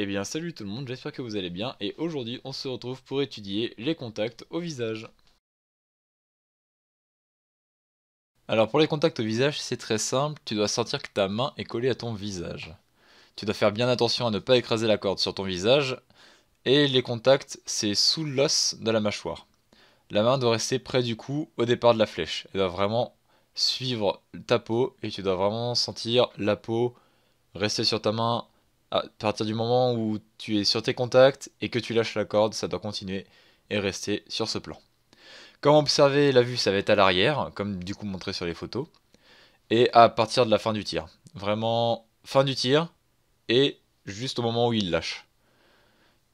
Eh bien salut tout le monde, j'espère que vous allez bien et aujourd'hui on se retrouve pour étudier les contacts au visage. Alors pour les contacts au visage c'est très simple, tu dois sentir que ta main est collée à ton visage. Tu dois faire bien attention à ne pas écraser la corde sur ton visage et les contacts c'est sous l'os de la mâchoire. La main doit rester près du cou au départ de la flèche, elle doit vraiment suivre ta peau et tu dois vraiment sentir la peau rester sur ta main à partir du moment où tu es sur tes contacts et que tu lâches la corde, ça doit continuer et rester sur ce plan. Comme observer la vue, ça va être à l'arrière, comme du coup montré sur les photos, et à partir de la fin du tir. Vraiment, fin du tir et juste au moment où il lâche.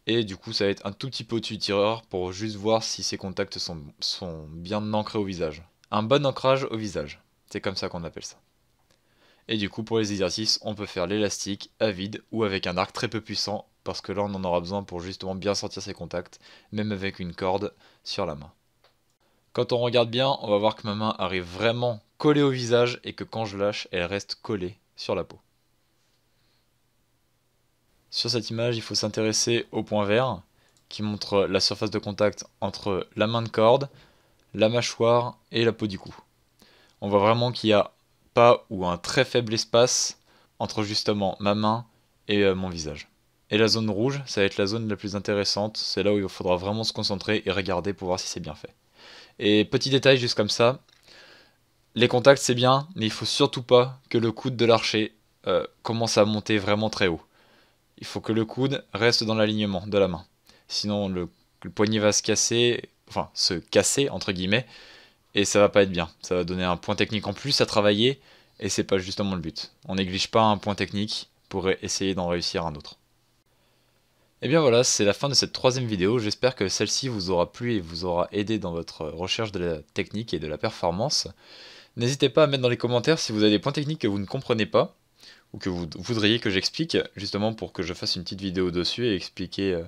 Et du coup, ça va être un tout petit peu au-dessus du tireur pour juste voir si ses contacts sont bien ancrés au visage. Un bon ancrage au visage. C'est comme ça qu'on appelle ça. Et du coup, pour les exercices, on peut faire l'élastique à vide ou avec un arc très peu puissant, parce que là, on en aura besoin pour justement bien sentir ses contacts, même avec une corde sur la main. Quand on regarde bien, on va voir que ma main arrive vraiment collée au visage et que quand je lâche, elle reste collée sur la peau. Sur cette image, il faut s'intéresser au point vert, qui montre la surface de contact entre la main de corde, la mâchoire et la peau du cou. On voit vraiment qu'il y a pas ou un très faible espace entre justement ma main et mon visage. Et la zone rouge, ça va être la zone la plus intéressante, c'est là où il faudra vraiment se concentrer et regarder pour voir si c'est bien fait. Et petit détail juste comme ça, les contacts c'est bien, mais il faut surtout pas que le coude de l'archer commence à monter vraiment très haut. Il faut que le coude reste dans l'alignement de la main. Sinon le poignet va se casser, enfin se casser entre guillemets, et ça va pas être bien. Ça va donner un point technique en plus à travailler et c'est pas justement le but. On néglige pas un point technique pour essayer d'en réussir un autre. Et bien voilà, c'est la fin de cette troisième vidéo. J'espère que celle-ci vous aura plu et vous aura aidé dans votre recherche de la technique et de la performance. N'hésitez pas à mettre dans les commentaires si vous avez des points techniques que vous ne comprenez pas ou que vous voudriez que j'explique, justement pour que je fasse une petite vidéo dessus et expliquer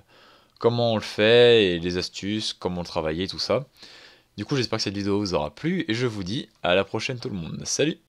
comment on le fait et les astuces, comment le travailler, tout ça. Du coup, j'espère que cette vidéo vous aura plu et je vous dis à la prochaine tout le monde. Salut!